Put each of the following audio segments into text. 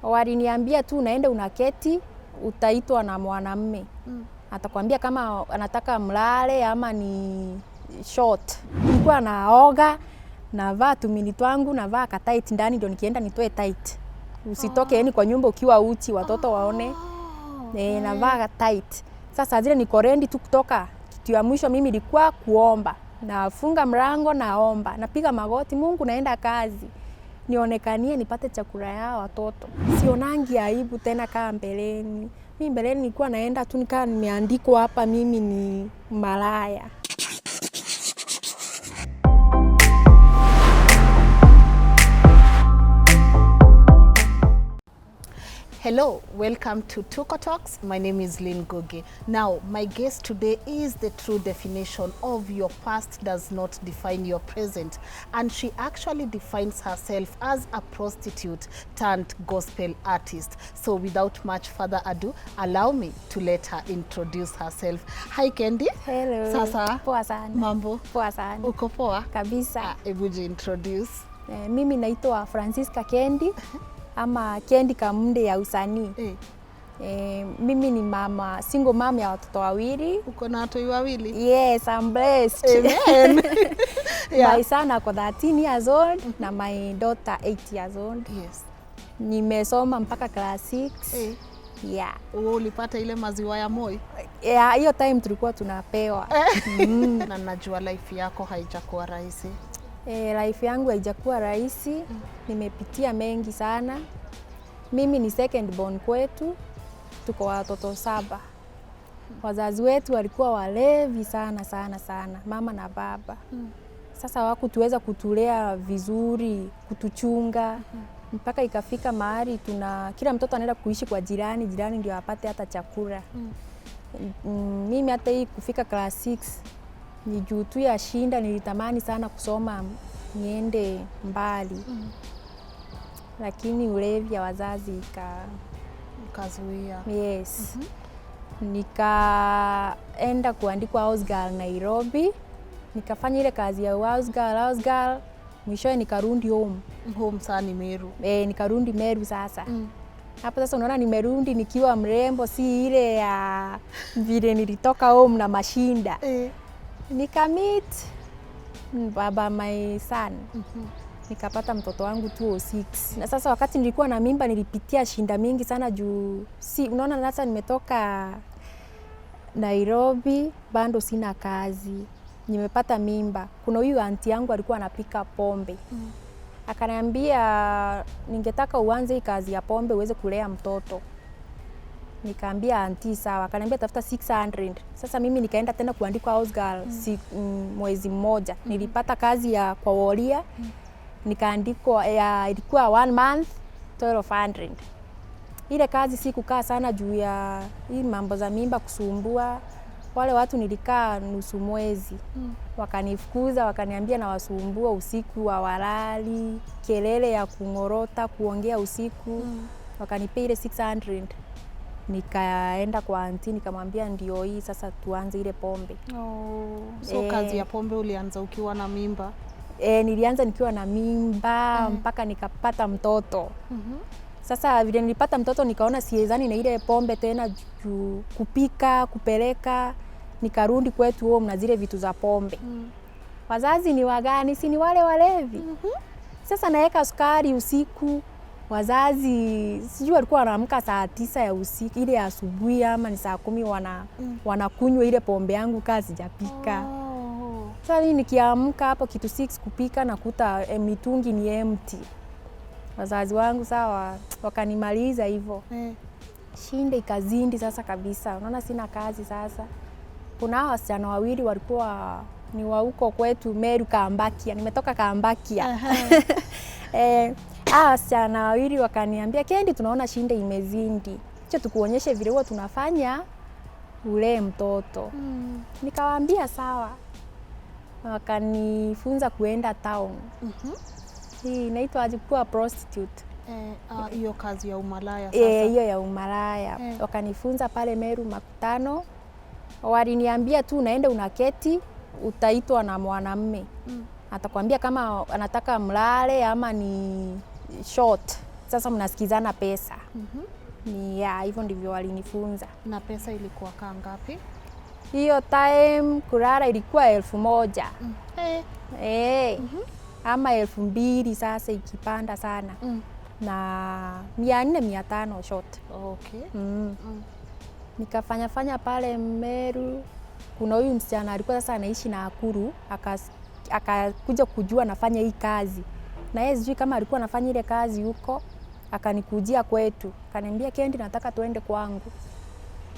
Waliniambia tu unaenda unaketi, utaitwa na mwanamume. Atakwambia kama anataka mlale ama ni short. Nilikuwa naoga, navaa tumini twangu, navaa ka tight ndani ndio nikienda nitoe tight. Usitoke yani kwa nyumba ukiwa uchi watoto waone. Navaa ka tight. Sasa zile niko ready tu kutoka. Kitu ya mwisho mimi ilikuwa kuomba. Nafunga mlango naomba. Napiga magoti, Mungu naenda kazi. Nionekanie nipate chakula ya watoto. Sionangi aibu tena kama mbeleni. Mimi mbeleni nilikuwa naenda tu nikaa nimeandikwa hapa mimi ni malaya. Hello, welcome to Tuko Talks. My name is Lynn Ngugi. Now, my guest today is the true definition of your past does not define your present. And she actually defines herself as a prostitute turned gospel artist. So without much further ado, allow me to let her introduce herself. Hi Kendi. Hello. Sasa. Poa sana. Mambo. Poa sana. Uko poa? Kabisa. Hebu introduce. Mimi naitwa Francesca Kendi. Ama Kendi Kamundy ya usanii. Mimi ni mama, single mom ya watoto wawili. Uko na watoto wawili? Yes, I'm blessed. Amen. My son ako 13 years old na my daughter 8 years old. Yes. Nimesoma mpaka class 6. Yeah. Wewe ulipata ile maziwa ya Moi? Yeah, hiyo time tulikuwa tunapewa. Na najua life yako haijakuwa rahisi. Life yangu haijakuwa rahisi. Nimepitia mengi sana. Mimi ni second born kwetu. Tuko watoto 7. Wazazi wetu walikuwa walevi sana sana sana, mama na baba. Sasa hawakutuweza kutulea vizuri, kutuchunga. Mpaka ikafika mahali kila mtoto anaenda kuishi kwa jirani, jirani ndio apate hata chakula. Mimi hata hii kufika class 6 ni juu tu ya shinda, nilitamani sana kusoma niende mbali. Lakini ulevi ya wazazi ikazuia. Yes. Nikaenda kuandikwa house girl Nairobi. Nikafanya ile kazi ya house girl. Mwishowe nikarudi home. Home sana ni Meru. Nikarudi Meru sasa. Hapo sasa unaona nimerudi nikiwa mrembo, si ile ya vile nilitoka home na mashinda. Nikamit baba my son. Nikapata mtoto wangu 206. Na sasa wakati nilikuwa na mimba nilipitia shinda mingi sana juu unaona sasa nimetoka Nairobi bado sina kazi. Nimepata mimba. Kuna huyu aunti yangu alikuwa anapika pombe. Akaniambia ningetaka uanze hii kazi ya pombe uweze kulea mtoto. Nikaambia aunti sawa. Akaniambia tafuta 600. Sasa mimi nikaenda tena kuandikwa house girl mwezi mmoja. Nilipata kazi ya kwa Wolia. Nikaandikwa ilikuwa 1 month 1200. Ile kazi si kukaa sana juu ya hii mambo za mimba kusumbua. Wale watu nilikaa nusu mwezi. Wakanifukuza, wakaniambia na wasumbua usiku hawalali, kelele ya kungorota, kuongea usiku. Wakanipea ile 600. Nikaenda kwa aunti nikamwambia ndio hii sasa tuanze ile pombe. So kazi ya pombe ulianza ukiwa na mimba? Nilianza nikiwa na mimba mpaka nikapata mtoto. Sasa vile nilipata mtoto nikaona siwezani na ile pombe tena kupika, kupeleka. Nikarudi kwetu home na zile vitu za pombe. Wazazi ni wagani? Si ni wale walevi. Sasa naeka sukari usiku. Wazazi sijui walikuwa wanaamka saa 9 ya usiku, ile asubuhi ama ni saa 10 wanakunywa ile pombe yangu kazi sijapika. Sasa mimi nikiamka hapo kitu 6 kupika nakuta mitungi ni empty. Wazazi wangu sawa wakanimaliza hivyo. Shinde ikazindi sasa kabisa. Unaona sina kazi sasa. Kuna wasichana wawili walikuwa ni wa huko kwetu Meru Kambakia. Nimetoka Kambakia. Wasichana wawili wakaniambia Kendi tunaona shinde imezindi. Acha tukuonyeshe vile huwa tunafanya ule mtoto. Nikawaambia sawa. Wakanifunza kuenda town. Hii inaitwa aje kuwa prostitute. Hiyo kazi ya umalaya sasa. Hiyo ya umalaya. Wakanifunza pale Meru makutano. Waliniambia tu unaenda unaketi, utaitwa na mwanamume. Atakwambia kama anataka mlale ama ni short. sasa mnasikizana pesa. Ni hivyo ndivyo walinifunza. Na pesa ilikuwa kaa ngapi? Hiyo time kulala ilikuwa 1,000. Ama 2,000 sasa ikipanda sana. Na 400-500 short. Okay. Nikafanya pale Meru. Kuna huyu msichana alikuwa sasa anaishi na Nakuru, akakuja kujua nafanya hii kazi. Na yeye sijui kama alikuwa anafanya ile kazi huko, akanikujia kwetu. Akaniambia, Kendi, nataka tuende kwangu.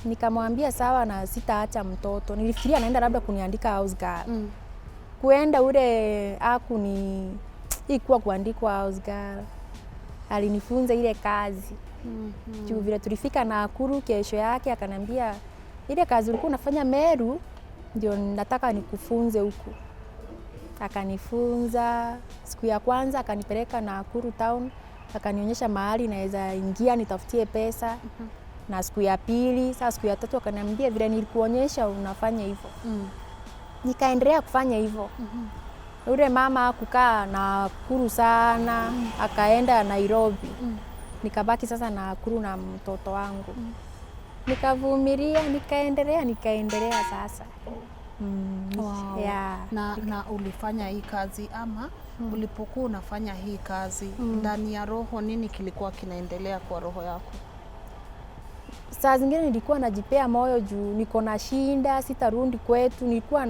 Nikamwambia sawa na sitaacha mtoto. Nilifikiria anaenda labda kuniandika house girl. Kuenda ule ikuwa kuandikwa house girl. Alinifunza ile kazi. Juu vile tulifika Nakuru kesho yake akaniambia, ile kazi ulikuwa unafanya Meru ndio nataka nikufunze huku. Akanifunza. Siku ya kwanza akanipeleka Nakuru town, akanionyesha mahali naweza ingia nitafutie pesa. Na siku ya pili, sasa siku ya tatu akaniambia vile nilikuonyesha unafanya hivyo. Nikaendelea kufanya hivyo. Yule mama kukaa Nakuru sana, akaenda Nairobi. Nikabaki sasa Nakuru na mtoto wangu. Nikavumilia, nikaendelea sasa. Wow. Na ulifanya hii kazi ama ulipokuwa unafanya hii kazi ndani ya roho nini kilikuwa kinaendelea kwa roho yako? Saa zingine nilikuwa najipea moyo juu niko na shinda, sitarudi kwetu, nilikuwa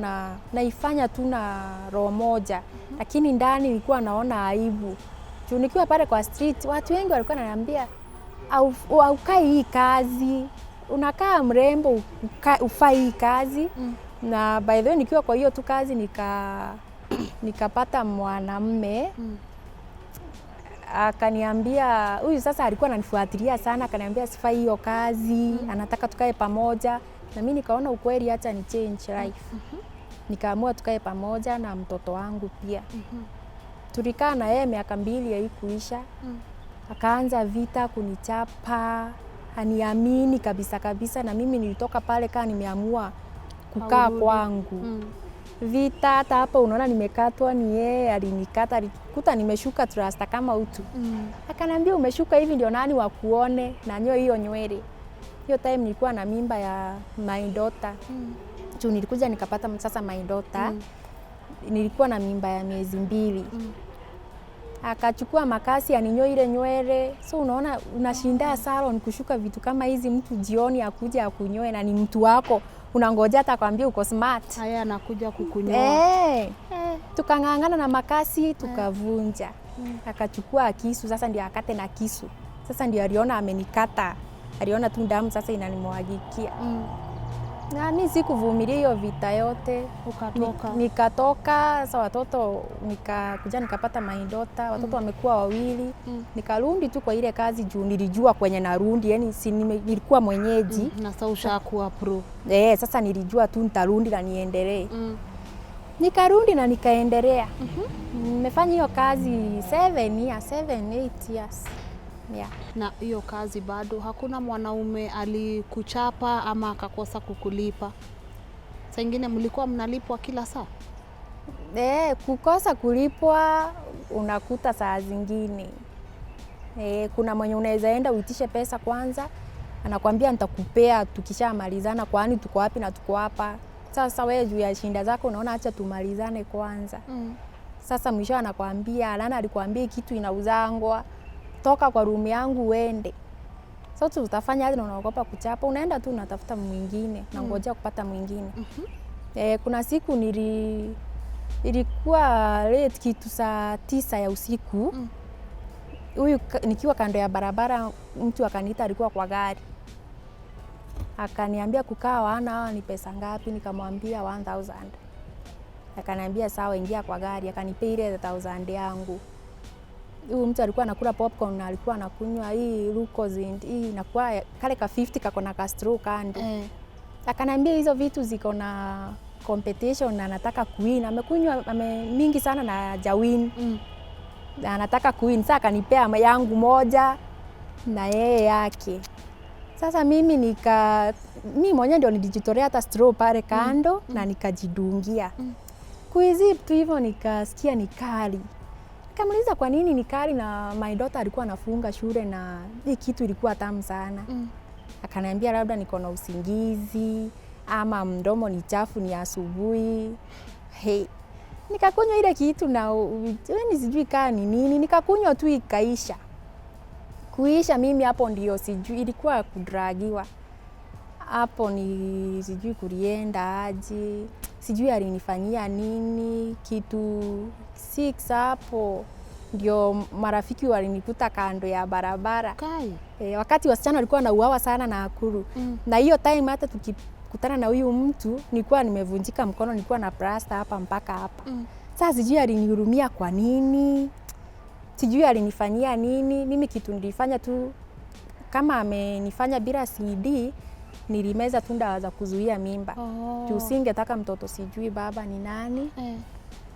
naifanya tu na roho moja. Lakini ndani nilikuwa naona aibu. Juu nikiwa pale kwa street, watu wengi walikuwa wananiambia, "Ukai hii kazi, unakaa mrembo, ufai hii kazi." Na by the way nikiwa kwa hiyo tu kazi nikapata mwanamume. Akaniambia, huyu sasa alikuwa ananifuatilia sana, akaniambia sifai hiyo kazi, anataka tukae pamoja. Na mimi nikaona ukweli acha ni change life. Nikaamua tukae pamoja na mtoto wangu pia. Tulikaa na yeye miaka 2 haikuisha. Akaanza vita kunichapa, haniamini kabisa na mimi nilitoka pale kama nimeamua kukaa kwangu. Vita hata hapa unaona nimekatwa, ni yeye alinikata, alikuta nimeshuka trust kama utu. Akaniambia, umeshuka hivi ndio nani wakuone na nyoe hiyo nywele. Hiyo time nilikuwa na mimba ya my daughter. Juu nilikuja nikapata sasa my daughter. Nilikuwa na mimba ya miezi 2. Akachukua makasi aninyoe ile nywele. So unaona unashinda salon kushuka vitu kama hizi, mtu jioni akuja akunyoe na ni mtu wako. Unangoja hata akwambia uko smart. Haya anakuja kukunyoa. Tukangangana na makasi tukavunja. Akachukua kisu sasa ndio akate na kisu. Sasa ndio aliona amenikata. Aliona tu damu sasa inanimwagikia. Na mimi sikuvumilia hiyo vita yote. Ukatoka. Nikatoka, sasa watoto nikakuja nikapata my daughter, watoto wamekuwa 2. Nikarudi tu kwa ile kazi juu nilijua kwenye narudi, yani nilikuwa mwenyeji. Na sasa ushakuwa pro. Sasa nilijua tu nitarudi na niendelee. Nikarudi na nikaendelea. Nimefanya hiyo kazi 7-8 years. Na hiyo kazi bado hakuna mwanaume alikuchapa ama akakosa kukulipa? Saa ingine mlikuwa mnalipwa kila saa? Kukosa kulipwa unakuta saa zingine. Kuna mwenye unaweza enda uitishe pesa kwanza, anakuambia nitakupea tukishamalizana, kwani tuko wapi na tuko hapa. Sasa wewe juu ya shinda zako unaona acha tumalizane kwanza. Sasa mwisho anakuambia, Lana alikwambia kitu inauzangwa, toka kwa room yangu uende. Sasa utafanya aje na unaogopa kuchapa, unaenda tu unatafuta mwingine na ngojea kupata mwingine. Kuna siku ilikuwa late kitu saa 9 ya usiku. Huyu nikiwa kando ya barabara mtu akaniita, alikuwa kwa gari. Akaniambia kukaa hawa ni pesa ngapi? Nikamwambia 1000. Akaniambia sawa, ingia kwa gari. Akanipea ile 1000 yangu. Huyu mtu alikuwa anakula popcorn na alikuwa anakunywa hii Lucozade, hii inakuwa kale ka 50 kako na kastro kando. Akaniambia hizo vitu ziko na competition na anataka kuwin. Amekunywa mingi sana na jawin. Na anataka kuwin. Sasa akanipea yangu moja na yeye yake. Sasa mimi mwenyewe ndio nilijitolea hata straw pale kando na nikajidungia. Kuizip tu hivyo nikasikia ni kali. Nikamuuliza kwa nini ni kali, na my daughter alikuwa anafunga shule na hii kitu ilikuwa tamu sana. Akaniambia labda niko na usingizi ama mdomo ni chafu, ni asubuhi. Hey, nikakunywa ile kitu na sijui kaa ni nini, nikakunywa tu ikaisha. Kuisha mimi hapo ndio sijui ilikuwa kudragiwa. Hapo ni sijui kulienda aje, sijui alinifanyia nini, kitu 6 hapo ndio marafiki walinikuta kando ya barabara. Wakati wasichana walikuwa wanauawa sana na Nakuru. Na hiyo time hata tukikutana na huyu mtu nilikuwa nimevunjika mkono, nilikuwa na plasta hapa mpaka hapa. Sasa sijui alinihurumia kwa nini, sijui alinifanyia nini. Mimi kitu nilifanya tu, kama amenifanya bila CD, nilimeza tu dawa za kuzuia mimba. Juu singetaka mtoto sijui baba ni nani.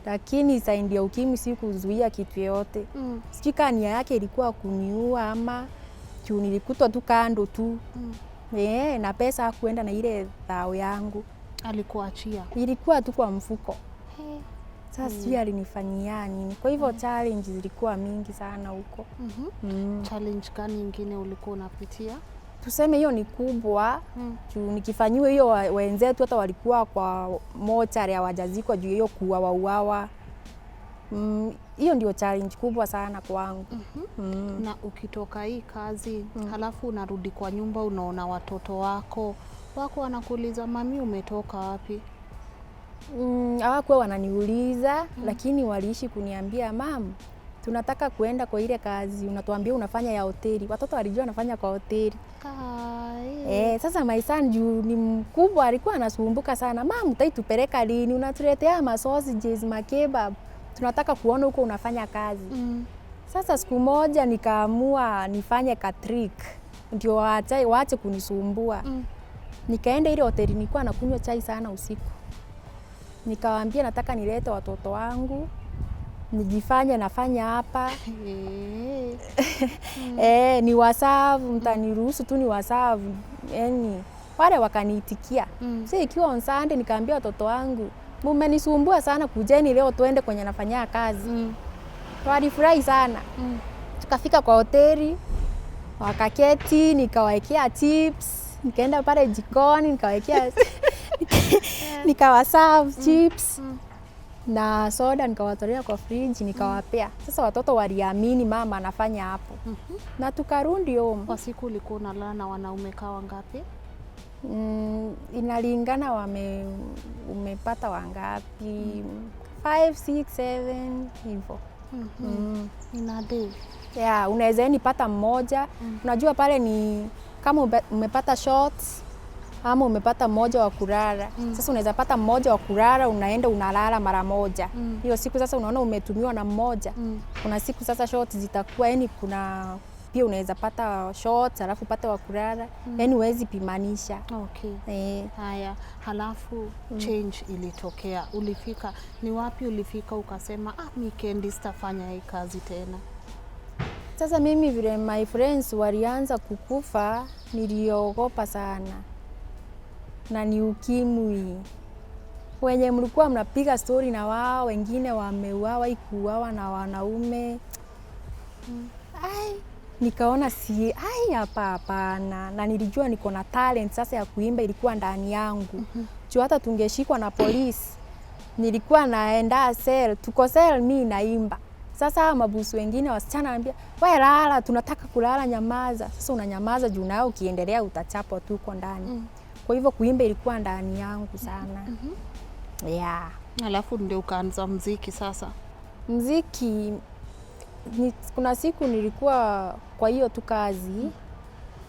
Lakini saindi ya ukimwi si kuzuia kitu yote. Sijui kama nia yake ilikuwa kuniua ama juu nilikutwa tu kando tu. Na pesa hakuenda na ile dhao yangu. Alikuachia? Ilikuwa tu kwa mfuko. Sasa sijui alinifanyia nini. Kwa hivyo challenge zilikuwa mingi sana huko. Challenge gani nyingine ulikuwa unapitia? Tuseme hiyo ni kubwa. Juu nikifanyiwa hiyo wenzetu hata walikuwa kwa mochari hawajazikwa juu hiyo kuuawa. Hiyo ndio challenge kubwa sana kwangu. Na ukitoka hii kazi, halafu unarudi kwa nyumba, unaona watoto wako wanakuuliza mami umetoka wapi? Hawakuwa wananiuliza, lakini waliishi kuniambia mam, tunataka kuenda kwa ile kazi unatuambia unafanya ya hoteli. Watoto walijua nafanya kwa hoteli. Sasa my son juu ni mkubwa alikuwa anasumbuka sana. Mam, utaitupeleka lini? Unatuletea masausages, makebab. Tunataka kuona huko unafanya kazi. Sasa siku moja nikaamua nifanye ka trick ndio waache kunisumbua. Nikaenda ile hoteli, nilikuwa nakunywa chai sana usiku. Nikawaambia nataka nilete watoto wangu, nijifanye nafanya hapa. Ni wasavu, mtaniruhusu tu ni wasavu. Wale wakaniitikia. Sasa ikiwa on Sunday nikaambia watoto wangu, mmenisumbua sana, kujeni leo tuende kwenye nafanya kazi. Walifurahi sana. Tukafika kwa hoteli, wakaketi, nikawaekea chips, nikaenda pale jikoni, nikawaekea nikawaserve chips na soda, nikawatolea kwa fridge, nikawapea. Sasa watoto waliamini mama anafanya hapo. Na tukarudi home. Kwa siku ulikuwa unalala na wanaume kawa ngapi? Inalingana umepata wangapi. 5, 6, 7 hivyo. In a day? Unaweza nipata mmoja. Unajua pale ni kama umepata shots ama umepata mmoja wa kulala. Sasa unaweza pata mmoja wa kulala, unaenda unalala mara moja. Hiyo siku sasa unaona umetumiwa na mmoja. Kuna siku sasa shots zitakuwa kuna pia unaweza pata shots alafu pata wa kulala. Huwezi pimanisha. Haya, halafu change ilitokea. Ulifika, ni wapi ulifika ukasema mi Kendi sitafanya hii kazi tena? Sasa mimi vile my friends walianza kukufa, niliogopa sana. Na ni ukimwi. Wenye mlikuwa mnapiga story na wao, wengine wameuawa, ikuuawa na wanaume. Nikaona hapana. Na nilijua niko na talent sasa ya kuimba, ilikuwa ndani yangu. Juu hata tungeshikwa na polisi, nilikuwa naenda cell, tuko cell mimi naimba. Sasa mabusu wengine wasichana anambia, "Wewe lala, tunataka kulala, nyamaza." Sasa unanyamaza juu nao ukiendelea utachapwa tu uko ndani. Kwa hivyo kuimba ilikuwa ndani yangu sana. Alafu ndio ukaanza muziki sasa? Muziki kuna siku nilikuwa kwa hiyo tu kazi.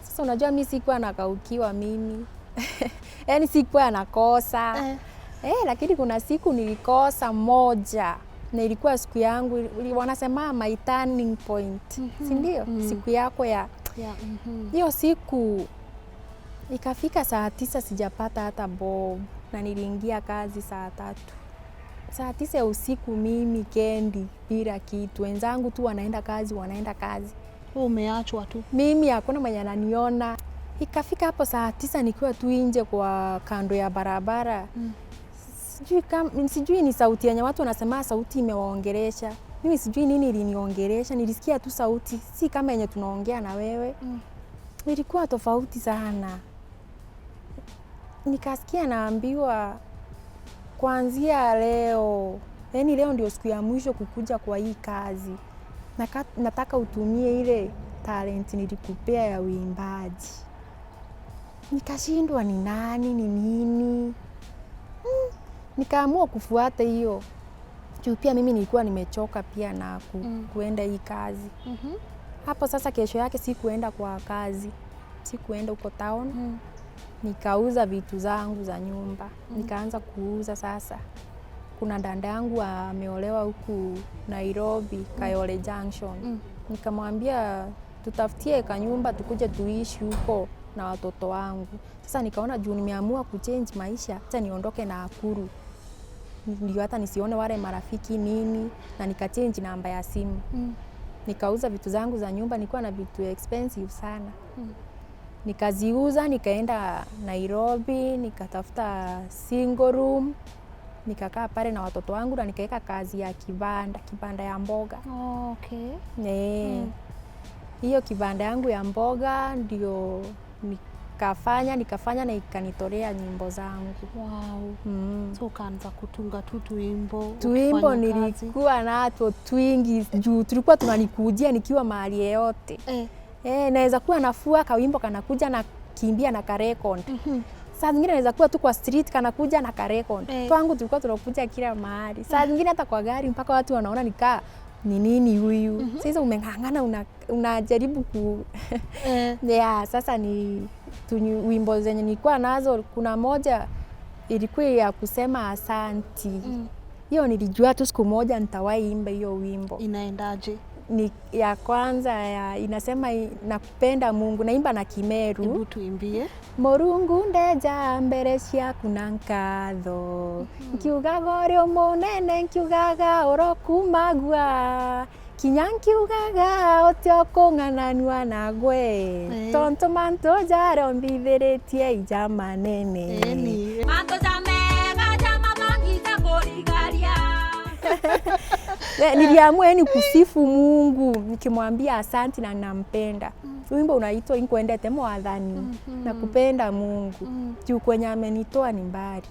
Sasa unajua mimi sikuwa nakaukiwa mimi. Sikuwa nakosa. Lakini kuna siku nilikosa moja. Na ilikuwa siku yangu, wanasema my turning point. Si ndio? Siku yako ya hiyo siku ikafika saa 9 sijapata hata bob, na niliingia kazi saa 3. Saa 9 ya usiku mimi Kendi bila kitu. Wenzangu tu wanaenda kazi. Umeachwa tu. Mimi hakuna mwenye ananiona. Ikafika hapo saa 9 nikiwa tu nje kwa kando ya barabara. Sijui ni sauti yenye watu wanasema sauti imewaongelesha. Mimi sijui nini iliniongelesha, nilisikia tu sauti si kama yenye tunaongea na wewe. Ilikuwa tofauti sana. Nikasikia naambiwa kuanzia leo, yani leo ndio siku ya mwisho kukuja kwa hii kazi. Nataka utumie ile talent nilikupea ya uimbaji. Nikashindwa ni nani, ni nini. Nikaamua kufuata hiyo. Juu pia mimi nilikuwa nimechoka pia na kuenda hii kazi. Hapo sasa kesho yake sikuenda kwa kazi. Sikuenda huko town. Nikauza vitu zangu za nyumba. Nikaanza kuuza sasa. Kuna dada yangu ameolewa huku Nairobi, Kayole Junction. Nikamwambia tutafutie kanyumba tukuje tuishi huko na watoto wangu. Sasa nikaona juu nimeamua kuchange maisha, acha niondoke na Nakuru. Ndio hata nisione wale marafiki nini, na nikachange namba ya simu. Nikauza vitu zangu za nyumba, nilikuwa na vitu expensive sana. Nikaziuza, nikaenda Nairobi, nikatafuta single room, nikakaa pale na watoto wangu na nikaweka kazi ya kibanda ya mboga. Okay. Hiyo kibanda yangu ya mboga ndio nikafanya na ikanitolea nyimbo zangu. Wow. So ukaanza kutunga tu tuimbo nilikuwa nato twingi juu tulikuwa tunanikujia nikiwa mahali yote. Naweza kuwa nafua kawimbo kanakuja na kimbia na karekond. Saa zingine naweza kuwa tu kwa street kanakuja na karekond. Twangu tulikuwa tunakuja kila mahali. Saa zingine hata kwa gari mpaka watu wanaona nikaa ni nini huyu. Sasa umeng'ang'ana unajaribu ku sasa ni wimbo zenye nilikuwa nazo, kuna moja ilikuwa ya kusema asanti. Hiyo nilijua tu siku moja nitawahi imba hiyo wimbo. Inaendaje? Ni ya kwanza inasema nakupenda Mungu, naimba na Kimeru. Hebu tuimbie. Morungu ndeja mbere ciaku na nkatho. Nkiugaga uri munene, nkiugaga urokumagua. Kinya nkiugaga utio kung'ananua na gwe. Tonto manto jaro mbithiritie ija manene. Manto jamega jamabangita korigaria. Niliamua ni kusifu Mungu, nikimwambia asante na nampenda. Wimbo unaitwa Inkwendete Mwathani, nakupenda Mungu. Juu kwenye amenitoa ni mbali.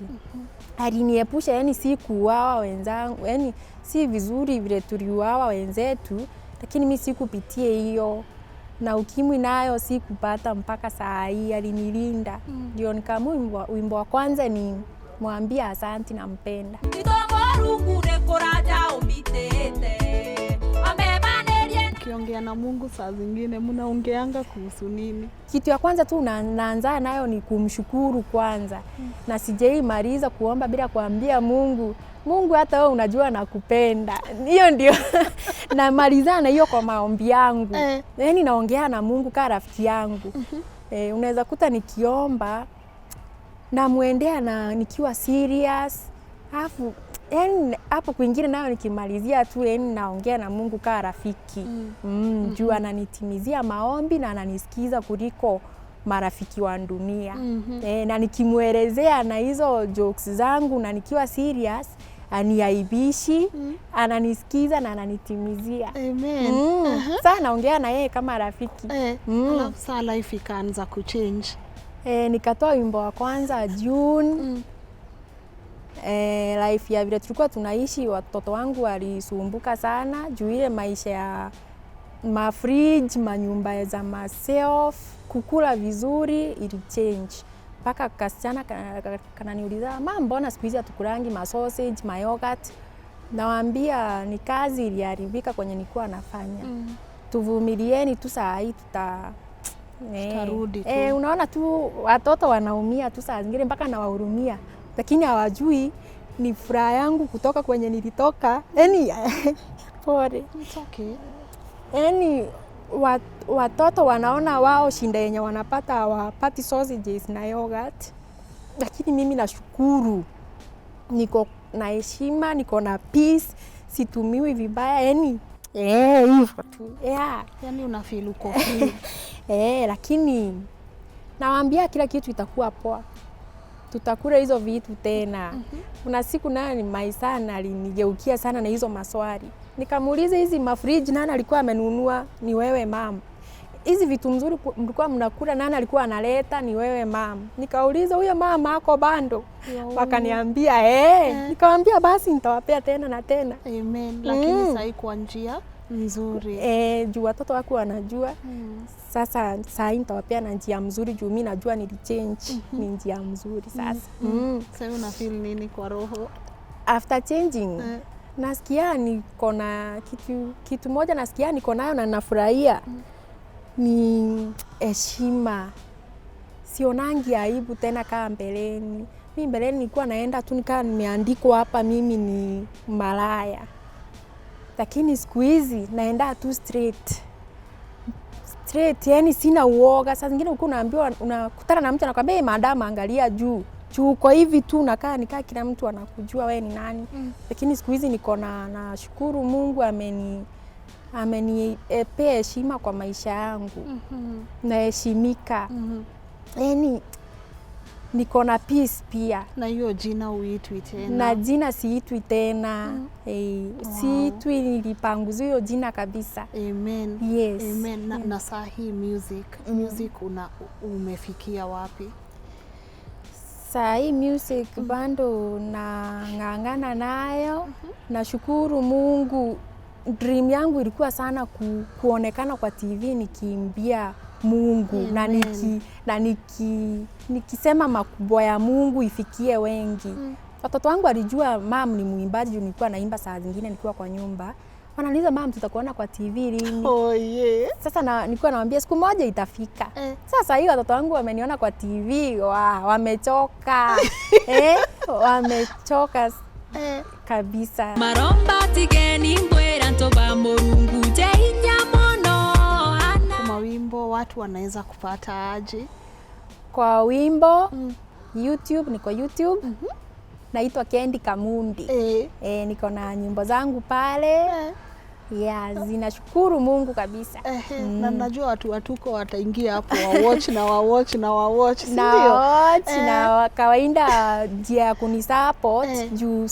Aliniepusha, yani si kuuawa wenzangu, yani si vizuri vile tuliuawa wenzetu, lakini mimi sikupitia hiyo. Na ukimwi nayo sikupata mpaka saa hii, alinilinda. Ndio nikaamua wimbo wa kwanza ni mwambia asante na mpenda. Ukiongea na Mungu saa zingine mnaongeanga kuhusu nini? Kitu ya kwanza tu naanza nayo ni kumshukuru kwanza. Na sijaimaliza kuomba bila kuambia Mungu, hata wewe unajua nakupenda. Hiyo ndio namaliza na hiyo kwa maombi yangu. Yaani naongea na Mungu kama rafiki yangu. Unaweza kuta nikiomba na muendea na nikiwa serious. Alafu hapo kwingine nayo nikimalizia tu naongea na Mungu kama rafiki. Juu ananitimizia maombi na ananisikiza kuliko marafiki wa dunia. Na nikimuelezea na hizo jokes zangu na nikiwa serious, aniaibishi, ananisikiza na ananitimizia. Amen. Sasa naongea na yeye kama rafiki. Alafu saa life ikaanza kuchange. Nikatoa wimbo wa kwanza June. Life ya vile tulikuwa tunaishi, watoto wangu walisumbuka sana juu ile maisha ya mafridge, manyumba za myself, kukula vizuri ili change. Paka kasichana kananiuliza, mama mbona siku hizi hatukulangi sausage, yogurt? Nawaambia ni kazi iliharibika kwenye nilikuwa nafanya. Tuvumilieni tu saa hii tutarudi tu. Unaona tu watoto wanaumia tu saa zingine mpaka nawahurumia. Lakini hawajui ni furaha yangu kutoka kwenye nilitoka. Pole. It's okay. Watoto wanaona wao shinda yenye wanapata hawapati sausages na yogurt. Lakini mimi nashukuru. Niko na heshima, niko na peace, situmiwi vibaya. Hivyo tu. Yani unafeel uko free. Lakini nawaambia kila kitu itakuwa poa. tutakula hizo vitu tena. Kuna siku nani maisana alinigeukia sana na hizo maswali. Nikamuuliza hizi mafriji nani alikuwa amenunua? Ni wewe mama. Hizi vitu mzuri mlikuwa mnakula nani alikuwa analeta? Ni wewe mama. Nikauliza huyo mama ako bando? Wakaniambia nikamwambia basi nitawapea tena na tena. Amen. Lakini sasa kwa njia nzuri. Juu watoto wako wanajua. Sasa saa hii nitawapea na njia mzuri juu mimi najua nilichange ni njia mzuri sasa. Sasa una feel nini kwa roho? After changing nasikia niko na kitu moja nasikia niko nayo na nafurahia. Ni heshima. Sionangi aibu tena kama mbeleni. Mimi mbeleni nilikuwa naenda tu nikaa nimeandikwa hapa mimi ni malaya. Lakini siku hizi naenda tu straight, yani sina uoga. Saa zingine uko unaambiwa unakutana na mtu anakuambia madam angalia juu uko hivi tu unakaa nikaa kila mtu anakujua wewe ni nani. Lakini siku hizi niko na shukuru Mungu amenipea heshima kwa maisha yangu. Naheshimika. Yani niko na peace pia. Na hiyo jina uitwi tena? Na jina siitwi tena. Siitwi, nilipanguza hiyo jina kabisa. Amen. Yes. Amen. Na saa hii music umefikia wapi? Saa hii music bando na ng'ang'ana nayo. Nashukuru Mungu. Dream yangu ilikuwa sana kuonekana kwa TV nikiimbia Mungu. Na nikisema makubwa ya Mungu ifikie wengi. Watoto wangu walijua mam ni muimbaji juu nilikuwa naimba saa zingine nikiwa kwa nyumba. Wananiuliza mam tutakuona kwa TV lini? Sasa nilikuwa nawaambia siku moja itafika. Sasa hiyo watoto wangu wameniona kwa TV, wamechoka. Wamechoka kabisa. Maromba tigeni mbwera ntoba morungu jeinya mono. Kwa wimbo watu wanaweza kupata aje? Kwa wimbo YouTube, niko YouTube. Naitwa Kendi Kamundy. Niko na nyimbo zangu pale. Zinashukuru Mungu kabisa. Na najua watu wa Tuko wataingia hapo wa watch, si ndio? Na kawaida njia ya kunisupport juu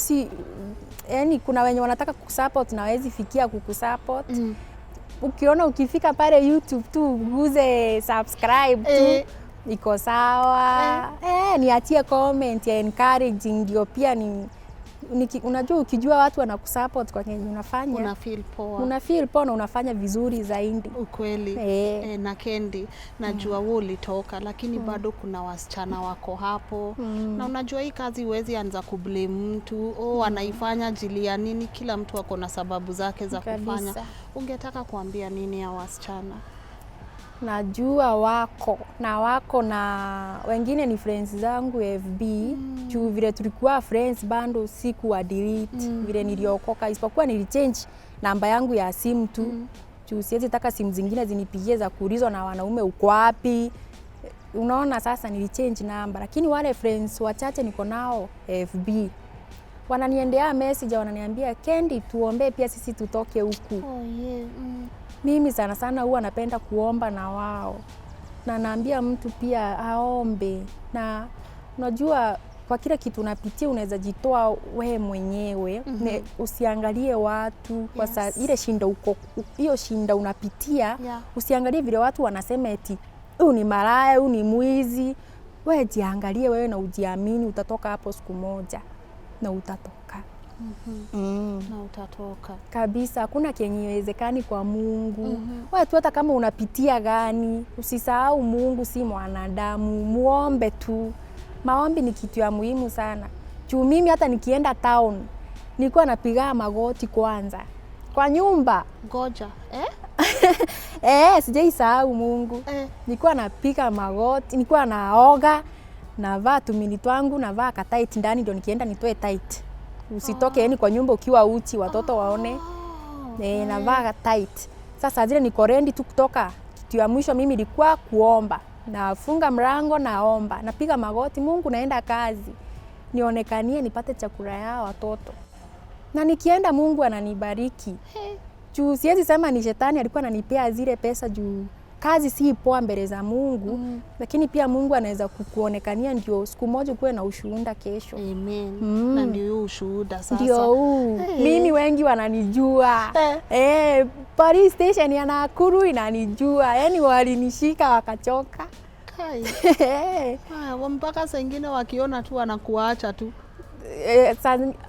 yani kuna wenye wanataka kusupport na hawezi fikia kukusupport. Ukiona ukifika pale YouTube tu uguze subscribe tu iko sawa. Niachie comment ya encouraging ndio pia unajua ukijua watu wanakusupport kwa kenye unafanya una feel poa na unafanya vizuri zaidi. Ukweli. Na Kendi najua wewe ulitoka lakini bado kuna wasichana wako hapo. Na unajua hii kazi huwezi anza kublame mtu anaifanya ajili ya nini. Kila mtu ako na sababu zake za kufanya. Ungetaka kuambia nini ya wasichana? Najua wako na wengine ni friends zangu FB. Juu vile tulikuwa friends bando siku wa delete vile niliokoka, isipokuwa nilichange namba yangu ya simu tu. Juu siwezi taka simu zingine zinipigie za kuulizwa na wanaume uko wapi. Unaona sasa nilichange namba. Lakini wale friends wachache niko nao FB wananiendea message wananiambia Kendi tuombe pia sisi tutoke huku. Mimi sana sana huwa napenda kuomba na wao. Na naambia mtu pia aombe. Na unajua kwa kila kitu unapitia unaweza jitoa wewe mwenyewe. Usiangalie watu kwa ile hiyo shinda unapitia. Usiangalie vile watu wanasema eti huyu ni malaya, huyu ni mwizi. Wewe jiangalie wewe na ujiamini, utatoka hapo siku moja na utatoka. Na utatoka kabisa. Hakuna kinyewezekani kwa Mungu. Wewe tu hata kama unapitia gani, usisahau Mungu si mwanadamu. Muombe tu. Maombi ni kitu ya muhimu sana. Juu mimi hata nikienda town nilikuwa napiga magoti kwanza kwa nyumba. Ngoja Sijaisahau Mungu. Nilikuwa napiga magoti, nilikuwa naoga, navaa tumini twangu, navaa ka tight ndani ndio nikienda nitoe tight. Usitoke yani kwa nyumba ukiwa uchi watoto waone. Navaa tight. Sasa zile niko ready tu kutoka. Kitu ya mwisho mimi ilikuwa kuomba. Nafunga mlango naomba. Napiga magoti, Mungu naenda kazi. Nionekanie nipate chakula ya watoto. Na nikienda Mungu ananibariki. Juu siwezi sema ni shetani alikuwa ananipea zile pesa juu kazi si poa mbele za Mungu, lakini pia Mungu anaweza kukuonekania ndio siku moja kuwe na ushuhuda kesho. Amen. Na ndio ushuhuda sasa. Ndio mimi wengi wananijua. Police station ya Nakuru inanijua. Yaani walinishika wakachoka. Kai. Mpaka saa nyingine wakiona tu wanakuacha tu.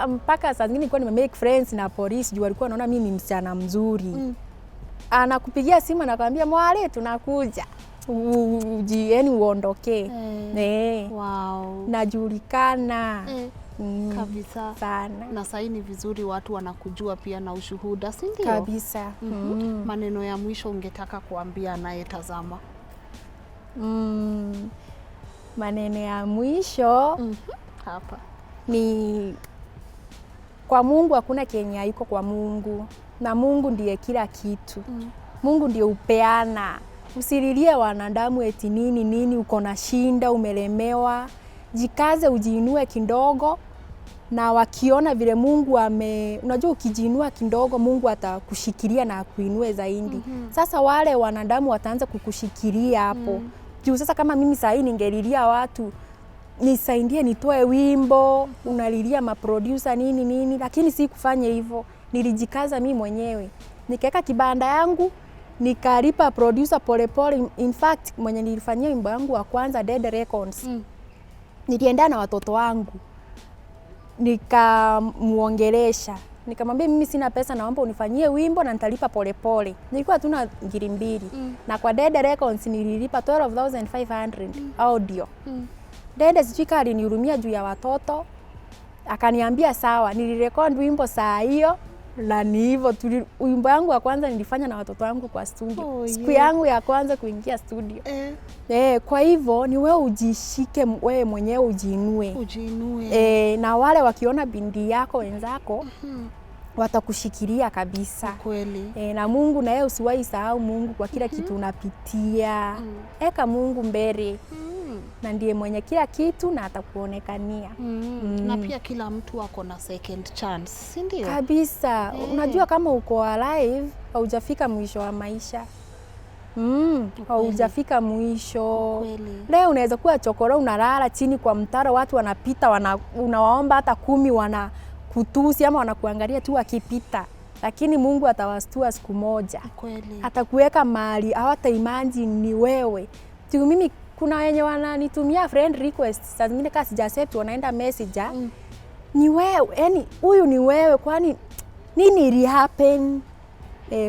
Mpaka saa nyingine nilikuwa nimemake friends na police juu walikuwa wanaona mimi ni msichana mzuri. Anakupigia simu anakuambia mwale tunakuja. Yaani uondoke. Wow. Najulikana. Kabisa sana. Na sasa ni vizuri watu wanakujua pia na ushuhuda, si ndio? Kabisa. Maneno ya mwisho ungetaka kuambia anayetazama? Maneno ya mwisho hapa ni kwa Mungu, hakuna kenye haiko kwa Mungu, na Mungu ndiye kila kitu. Mungu ndiye upeana. Usililie wanadamu eti nini uko na shinda, umelemewa. Jikaze, ujiinue kidogo, na wakiona vile Mungu unajua ukijiinua kidogo Mungu atakushikilia na akuinue zaidi. Sasa wale wanadamu wataanza kukushikilia hapo. Juu sasa kama mimi saa hii ningelilia watu nisaidie nitoe wimbo, unalilia maproducer nini, lakini si kufanya hivyo. Nilijikaza mimi mwenyewe. Nikaweka kibanda yangu, nikalipa producer polepole. In fact mwenye nilifanyia wimbo yangu wa kwanza Dead Records. Nilienda na watoto wangu. Nikamuongelesha. Nikamwambia mimi sina pesa, naomba unifanyie wimbo na nitalipa polepole. Nilikuwa tuna 2,000. Na kwa Dead Records nililipa 12,500 audio. Dede sijui kama alinihurumia juu ya watoto. Akaniambia sawa, nilirekodi wimbo saa hiyo. Na ni hivyo wimbo yangu wa kwanza nilifanya na watoto wangu kwa studio. Siku yangu ya kwanza kuingia studio. Kwa hivyo ni wewe ujishike, wewe mwenyewe ujiinue. Na wale wakiona bindi yako wenzako watakushikilia kabisa. Kweli. Na Mungu na yeye usiwahi sahau Mungu kwa kila kitu unapitia. Eka Mungu mbele. Na ndiye mwenye kila kitu na atakuonekania. Na pia kila mtu ako na second chance, si ndio? Kabisa. Unajua kama uko alive, haujafika mwisho wa maisha. Haujafika mwisho. Leo unaweza kuwa chokora, unalala chini kwa mtaro, watu wanapita, unawaomba hata 10 wanakutusi ama wanakuangalia tu wakipita. Lakini Mungu atawastua siku moja. Atakuweka mahali hawata imagine ni wewe. Tu mimi kuna wenye wananitumia friend request, saa zingine kama sija accept wanaenda messenger. Ni wewe, yani huyu ni wewe, kwani nini ili happen?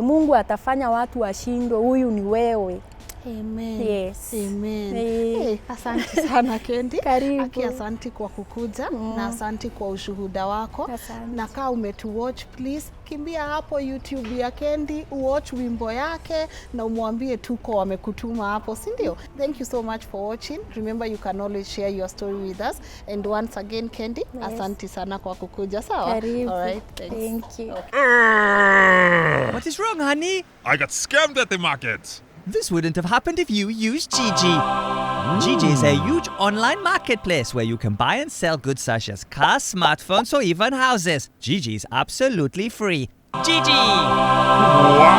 Mungu atafanya watu washindwe, huyu ni wewe. Amen. Yes. Amen. Asante sana Kendi. Karibu. Asante kwa kukuja na asante kwa ushuhuda wako. Na kama umetuwatch, please kimbia hapo YouTube ya Kendi, uwatch wimbo yake na umwambie Tuko wamekutuma hapo, si ndio? Thank you so much for watching. Remember you can always share your story with us. And once again Kendi, asante sana kwa kukuja, sawa? Karibu. All right, thanks. Thank you. What is wrong, honey? I got scammed at the market. This wouldn't have happened if you used Gigi. Gigi is a huge online marketplace where you can buy and sell goods such as cars, smartphones, or even houses. Gigi is absolutely free. Gigi! Wow!